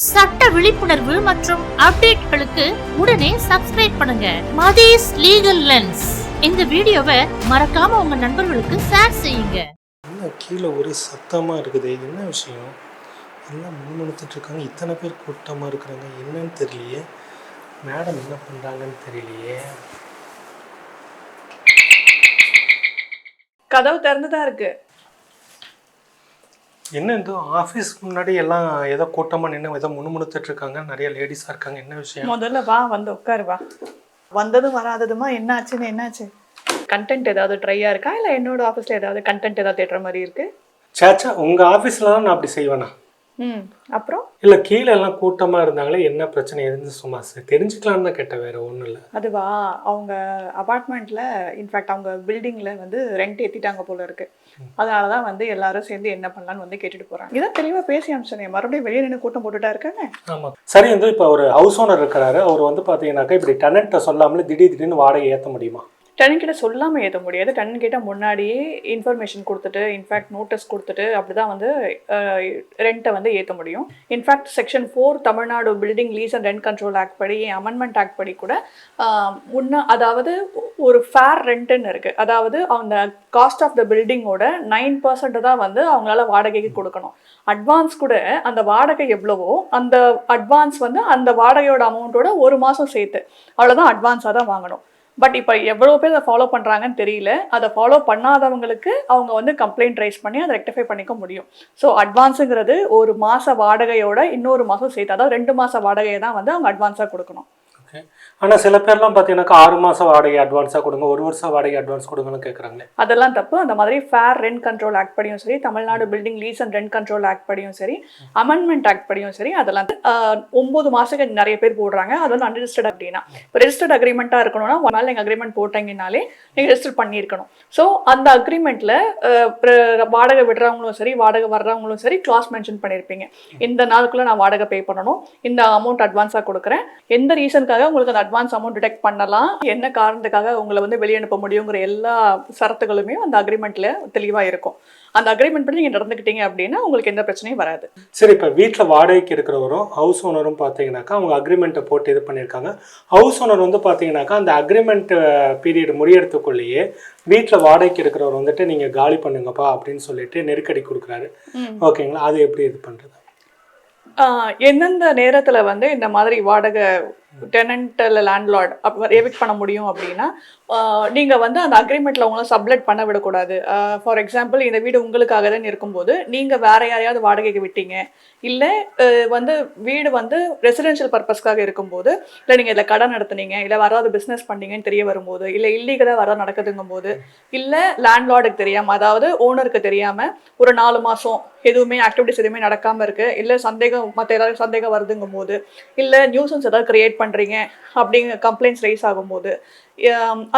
சட்ட விழிப்புணர்வு மற்றும் அப்டேட்களுக்கு உடனே சப்ஸ்கிரைப் பண்ணுங்க மதீஸ் லீகல் லென்ஸ். இந்த வீடியோவை மறக்காம உங்க நண்பர்களுக்கு ஷேர் செய்யுங்க. என்ன கீழே ஒரே சத்தமா இருக்குது, என்ன விஷயம்? எல்லாம் முன்னுத்துட்டு இருக்காங்க, இத்தனை பேர் கூட்டமா இருக்கிறாங்க, என்னன்னு தெரியலையே. மேடம் என்ன பண்றாங்கன்னு தெரியலையே. கதவு திறந்துதான் இருக்கு. என்ன இந்த ஆஃபீஸ் முன்னாடி எல்லாம் ஏதோ கூட்டமாக நின்று ஏதோ முணுமுணுத்துட்டு இருக்காங்க, நிறைய லேடிஸாக இருக்காங்க, என்ன விஷயம்? முதல்ல வா, வந்து உட்காரு வா. வந்ததும் வராததுமா என்னாச்சு? கண்டென்ட் ஏதாவது ட்ரையா இருக்கா, இல்லை என்னோட ஆஃபீஸில் ஏதாவது கண்டென்ட் ஏதாவது தேடுற மாதிரி இருக்கு? சேச்சா, உங்கள் ஆஃபீஸில் தான் நான் அப்படி செய்வேனா? அப்புறம் இல்லை, கீழே எல்லாம் கூட்டமாக இருந்தாங்களே, என்ன பிரச்சனை இருந்து சும்மா தெரிஞ்சுக்கலான்னு தான் கேட்டேன், வேறு ஒன்றும் இல்லை. அதுவா, அவங்க அபார்ட்மெண்ட்டில் இன்ஃபேக்ட் அவங்க பில்டிங்கில் வந்து ரெண்ட் ஏற்றிட்டாங்க போல இருக்கு. அதனால தான் வந்து எல்லாரும் சேர்ந்து என்ன பண்ணலான்னு வந்து கேட்டுட்டு போகிறாங்க. இதான் தெளிவாக பேசி அனுப்பிச்சேன். மறுபடியும் வெளியே நின்று கூட்டம் போட்டுட்டா இருக்காங்க. ஆமாம், சரி. வந்து இப்போ ஒரு ஹவுஸ் ஓனர் இருக்கிறாரு, அவர் வந்து பார்த்தீங்கன்னாக்கா இப்படி டெனண்ட்டை சொல்லாமலே திடீர்னு வாடகை ஏற்ற முடியுமா? டெனன் கிட்ட சொல்லாமல் ஏற்ற முடியாது. டெனன் கிட்ட முன்னாடியே இன்ஃபர்மேஷன் கொடுத்துட்டு, இன்ஃபேக்ட் நோட்டீஸ் கொடுத்துட்டு அப்படி தான் வந்து ரெண்ட்டை வந்து ஏற்ற முடியும். In fact section 4 Tamil Nadu building lease and rent control act படி, அமெண்ட்மெண்ட் ஆக்ட் படி கூட அதாவது ஒரு ஃபேர் ரெண்ட்டுன்னு இருக்குது. அதாவது அந்த காஸ்ட் ஆஃப் த பில்டிங்கோட 9% தான் வந்து அவங்களால வாடகைக்கு கொடுக்கணும். அட்வான்ஸ் கூட அந்த வாடகை எவ்வளவோ அந்த அட்வான்ஸ் வந்து அந்த வாடகையோட அமௌண்ட்டோட ஒரு மாதம் சேர்த்து அவ்வளோதான் அட்வான்ஸாக தான் வாங்கணும். பட் இப்போ எவ்வளோ பேர் அதை ஃபாலோ பண்ணுறாங்கன்னு தெரியல. அதை ஃபாலோ பண்ணாதவங்களுக்கு அவங்க வந்து கம்ப்ளைண்ட் ரைஸ் பண்ணி அதை ரெக்டிஃபை பண்ணிக்க முடியும். ஸோ அட்வான்ஸுங்கிறது ஒரு மாத வாடகையோட இன்னொரு மாதம் சேர்த்து, அதாவது 2 மாத வாடகையை தான் வந்து அவங்க அட்வான்ஸாக கொடுக்கணும். ஓகே. ஆனால் சில பேர்லாம் பார்த்தீங்கன்னாக்கா 6 மாதம் வாடகை அட்வான்ஸாக கொடுங்க, 1 வருஷம் வாடகை அட்வான்ஸ் கொடுங்கன்னு கேட்குறாங்களே. அதெல்லாம் தப்பு. அந்த மாதிரி ஃபேர் ரெண்ட் கண்ட்ரோல் ஆக்ட் படியும் சரி, Tamil Nadu building lease and rent control act படியும் சரி, அமெண்ட்மெண்ட் ஆக்ட் படியும் சரி, அதெல்லாம் 9 மாதத்துக்கு நிறைய பேர் போடுறாங்க. அது வந்து அன்ரிஜிஸ்டர்ட் அப்படின்னா. இப்போ ரெஜிஸ்டர்ட் அக்ரிமெண்ட்டாக இருக்கணும்னா மேலே நீங்கள் அக்ரிமெண்ட் போட்டீங்கனாலே நீங்கள் ரெஜிஸ்டர் பண்ணியிருக்கணும். ஸோ அந்த அக்ரிமெண்ட்டில் வாடகை விடுறவங்களும் சரி, வாடகை வர்றவங்களும் சரி கிளாஸ் மென்ஷன் பண்ணியிருப்பீங்க. இந்த நாளுக்குள்ளே நான் வாடகை பே பண்ணணும், இந்த அமௌண்ட் அட்வான்ஸாக கொடுக்குறேன், எந்த ரீசனுக்காக உங்களுக்கு அந்த அட்வான்ஸ் அமௌண்ட் டிடெக்ட் பண்ணலாம், என்ன காரணத்துக்காக உங்களை வந்து வெளியே அனுப்ப முடியுங்கிற எல்லா சரத்துகளுமே அந்த அக்ரிமெண்ட்ல தெளிவா இருக்கும். அந்த அக்ரிமெண்ட் படி நீங்க நடந்துக்கிட்டீங்க அப்படின்னா உங்களுக்கு எந்த பிரச்சனையும் வராது. சரி, இப்போ வீட்டில் வாடகைக்கு இருக்கிறவரும் ஹவுஸ் ஓனரும் பார்த்தீங்கன்னாக்கா அவங்க அக்ரிமெண்ட்டை போட்டு இது பண்ணியிருக்காங்க. ஹவுஸ் ஓனர் வந்து பார்த்தீங்கன்னாக்கா அந்த அக்ரிமெண்ட் பீரியட் முடியறதுக்குள்ளேயே வீட்டில் வாடகைக்கு இருக்கிறவர் வந்துட்டு நீங்கள் காலி பண்ணுங்கப்பா அப்படின்னு சொல்லிட்டு நெருக்கடி கொடுக்குறாரு. ஓகேங்களா, அது எப்படி இது பண்ணுறது? எந்தெந்த நேரத்தில் வந்து இந்த மாதிரி வாடகை டெனண்ட் இல்லை லேண்ட்லார்ட் எவிக்ட் பண்ண முடியும் அப்படின்னா, நீங்கள் வந்து அந்த அக்ரிமெண்ட்டில் உங்களை சப்லெட் பண்ண விடக்கூடாது. ஃபார் எக்ஸாம்பிள், இந்த வீடு உங்களுக்காக தான் இருக்கும்போது நீங்கள் வேற யாரையாவது வாடகைக்கு விட்டீங்க, இல்லை வந்து வீடு வந்து ரெசிடென்ஷியல் பர்பஸ்க்காக இருக்கும்போது, இல்லை நீங்கள் இதில் கடை நடத்துனீங்க, இல்லை வராது பிஸ்னஸ் பண்ணீங்கன்னு தெரிய வரும்போது, இல்லை இல்லீகலாக வர நடக்குதுங்கும் போது, இல்லை லேண்ட்லார்டுக்கு தெரியாமல், அதாவது ஓனருக்கு தெரியாமல் ஒரு 4 மாதம் எதுவுமே ஆக்டிவிட்டிஸ் எதுவுமே நடக்காமல் இருக்குது, இல்லை மற்ற ஏதாவது சந்தேகம் வருதுங்கும் போது, இல்லை நியூசன்ஸ் ஏதாவது கிரியேட் பண்ணுறீங்க அப்படிங்கிற கம்ப்ளைண்ட்ஸ் ரைஸ் ஆகும்போது,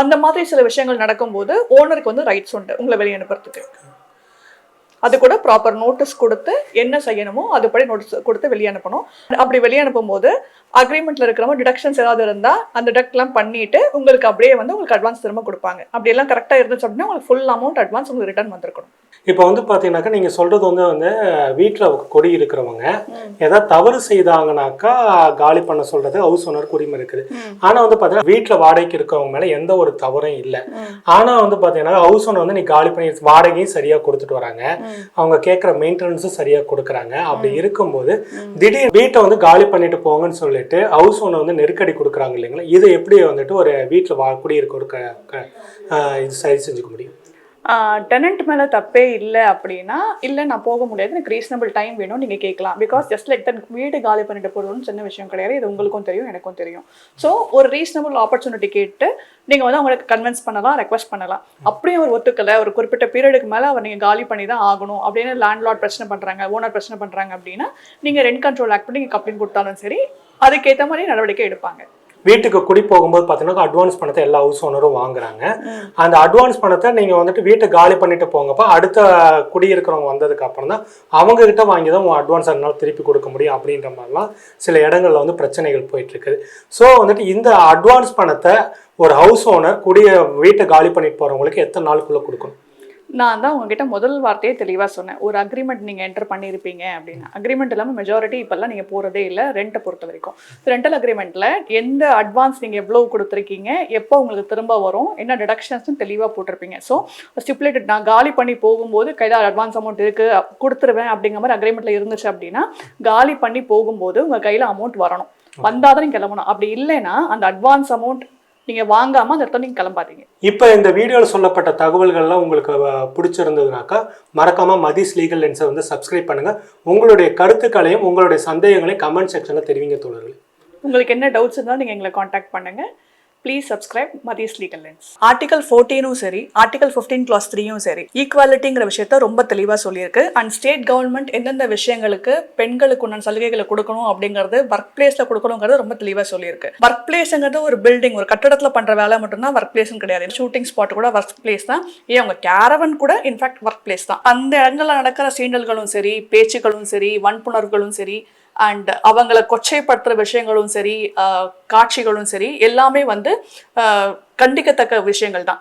அந்த மாதிரி சில விஷயங்கள் நடக்கும்போது ஓனருக்கு வந்து ரைட்ஸ் உண்டு உங்களை வெளியே அனுப்புறதுக்கு. அது கூட ப்ராப்பர் நோட்டீஸ் கொடுத்து என்ன செய்யணுமோ அதுபடி நோட்டீஸ் கொடுத்து வெளியே அனுப்பணும். அப்படி வெளியே அனுப்பும் போது அக்ரிமெண்ட்ல இருக்கிறவங்க டிடக்ஷன்ஸ் ஏதாவது இருந்தால் அந்த டிடக்ட்லாம் பண்ணிட்டு உங்களுக்கு அப்படியே வந்து உங்களுக்கு அட்வான்ஸ் திரும்ப கொடுப்பாங்க. அப்படி எல்லாம் கரெக்டாக இருந்துச்சு அப்படின்னா உங்களுக்கு ஃபுல் அமௌண்ட் அட்வான்ஸ் உங்களுக்கு ரிட்டர்ன் வந்திருக்கணும். இப்போ வந்து பார்த்தீங்கன்னாக்கா நீங்கள் சொல்கிறது வந்து வீட்டில் குடி இருக்கிறவங்க ஏதாவது தவறு செய்தாங்கனாக்கா காலி பண்ண சொல்றது ஹவுஸ் ஓனருக்கு உரிமை இருக்குது. ஆனால் வந்து பார்த்தீங்கன்னா வீட்டில் வாடகைக்கு இருக்கிறவங்க மேலே எந்த ஒரு தவறும் இல்லை. ஆனால் வந்து பார்த்தீங்கன்னா ஹவுஸ் ஓனர் வந்து நீ காலி பண்ணி வாடகையும் சரியாக கொடுத்துட்டு வராங்க, அவங்க கேட்குற மெயின்டெனன்ஸும் சரியாக கொடுக்குறாங்க. அப்படி இருக்கும்போது திடீர் வீட்டை வந்து காலி பண்ணிட்டு போங்கன்னு சொல்லிட்டு ஹவுஸ் ஓனர் வந்து நெருக்கடி கொடுக்குறாங்க இல்லைங்களா, இதை எப்படி வந்துட்டு ஒரு வீட்டில் குடியிருக்க இது சரி செஞ்சுக்க முடியும்? டெனண்ட் மேலே தப்பே இல்லை அப்படின்னா, இல்லை நான் போக முடியாது, எனக்கு ரீசனபிள் டைம் வேணும் நீங்கள் கேட்கலாம். பிகாஸ் ஜஸ்ட் லைக் தன் வீடு காலி பண்ணிட்டு போகிறதுன்னு சின்ன விஷயம் கிடையாது. இது உங்களுக்கும் தெரியும், எனக்கும் தெரியும். ஸோ ஒரு ரீசனபிள் ஆப்பர்ச்சுனிட்டி கேட்டு நீங்கள் வந்து அவங்களுக்கு கன்வின்ஸ் பண்ணலாம், ரெக்வஸ்ட் பண்ணலாம். அப்படியும் அவர் ஒத்துக்கலை, ஒரு குறிப்பிட்ட பீரியடுக்கு மேலே அவர் நீங்கள் காலி பண்ணி தான் ஆகணும் அப்படின்னு லேண்ட்லார்ட் பிரச்சனை பண்ணுறாங்க, ஓனர் பிரச்சனை பண்ணுறாங்க அப்படின்னா நீங்கள் ரெண்ட் கண்ட்ரோல் ஆக்ட் பண்ணி நீங்கள் கம்ப்ளைண்ட் கொடுத்தாலும் சரி, அதுக்கேற்ற மாதிரி நடவடிக்கை எடுப்பாங்க. வீட்டுக்கு குடி போகும்போது பார்த்தீங்கன்னா அட்வான்ஸ் பணத்தை எல்லா ஹவுஸ் ஓனரும் வாங்குறாங்க. அந்த அட்வான்ஸ் பணத்தை நீங்கள் வந்துட்டு வீட்டை காலி பண்ணிட்டு போங்கப்பா, அடுத்த குடியிருக்கிறவங்க வந்ததுக்கு அப்புறம் தான் அவங்க கிட்ட வாங்கி தான் உங்கள் அட்வான்ஸ் அதனால திருப்பி கொடுக்க முடியும் அப்படின்ற மாதிரிலாம் சில இடங்கள்ல வந்து பிரச்சனைகள் போயிட்டு இருக்குது. ஸோ வந்துட்டு இந்த அட்வான்ஸ் பணத்தை ஒரு ஹவுஸ் ஓனர் வீட்டை காலி பண்ணிட்டு போறவங்களுக்கு எத்தனை நாளுக்குள்ள கொடுக்கணும்? நான் தான் உங்ககிட்ட முதல் வார்த்தையே தெளிவாக சொன்னேன். ஒரு அக்ரிமெண்ட் நீங்கள் என்டர் பண்ணியிருப்பீங்க அப்படின்னா, அக்ரிமெண்ட் இல்லாமல் மெஜாரிட்டி இப்போல்லாம் நீங்கள் போகிறதே இல்லை ரெண்ட்டை பொறுத்த வரைக்கும். ரெண்டல் அக்ரிமெண்ட்டில் எந்த அட்வான்ஸ் நீங்கள் எவ்வளோ கொடுத்துருக்கீங்க, எப்போ உங்களுக்கு திரும்ப வரும், என்ன டிடக்ஷன்ஸ்னு தெளிவாக போட்டிருப்பீங்க. ஸோ ஸ்டிப்புலேட்டட் நான் காலி பண்ணி போகும்போது கையில் அட்வான்ஸ் அமௌண்ட் இருக்குது கொடுத்துருவேன் அப்படிங்கிற மாதிரி அக்ரிமெண்ட்டில் இருந்துச்சு அப்படின்னா, காலி பண்ணி போகும்போது உங்கள் கையில் அமௌண்ட் வரணும். வந்தால் தான் நீங்கள் கிளம்பணும். அப்படி இல்லைன்னா அந்த அட்வான்ஸ் அமௌண்ட் நீங்க வாங்காம அந்த இடத்துல நீங்க கிளம்பாதீங்க. இப்போ இந்த வீடியோவில் சொல்லப்பட்ட தகவல்கள்லாம் உங்களுக்கு பிடிச்சிருந்ததுனாக்கா மறக்காம மதீஸ் லீகல் லென்ஸை வந்து சப்ஸ்கிரைப் பண்ணுங்க. உங்களுடைய கருத்துக்களையும் உங்களுடைய சந்தேகங்களையும் கமெண்ட் செக்ஷன்ல தெரிவிங்க தோழர்களே. உங்களுக்கு என்ன டவுட்ஸ் இருந்தாலும் நீங்க எங்களை காண்டாக்ட் பண்ணுங்க. Please subscribe Mathees legal lens. Article 14 சரி, ஆர்டிகல் 15 clause 3 சரி, ஈக்குவாலிட்டிங்கிற விஷயத்த ரொம்ப தெளிவாக சொல்லியிருக்கு. அண்ட் ஸ்டேட் கவர்மெண்ட் எந்தெந்த விஷயங்களுக்கு பெண்களுக்கு உண்டான சலுகைகளை கொடுக்கணும் அப்படிங்கிறது ஒர்க் பிளேஸ்ல கொடுக்கணுங்கிறது ரொம்ப தெளிவாக சொல்லியிருக்கு. ஒர்க் பிளேஸ்ங்கிறது ஒரு பில்டிங், ஒரு கட்டடத்தில் பண்ற வேலை மட்டும்தான் ஒர்க் பிளேஸ்னு கிடையாது. ஷூட்டிங் ஸ்பாட் கூட ஒர்க் பிளேஸ் தான். ஏன் உங்க கேரவன் கூட இன்ஃபேக்ட் ஒர்க் பிளேஸ் தான். அந்த இடங்கள்ல நடக்கிற சீண்டல்களும் சரி, பேச்சுக்களும் சரி, வன்புணர்களும் சரி, அண்ட் அவங்களை கொச்சைப்படுத்துற விஷயங்களும் சரி, காட்சிகளும் சரி, எல்லாமே வந்து கண்டிக்கத்தக்க விஷயங்கள் தான்.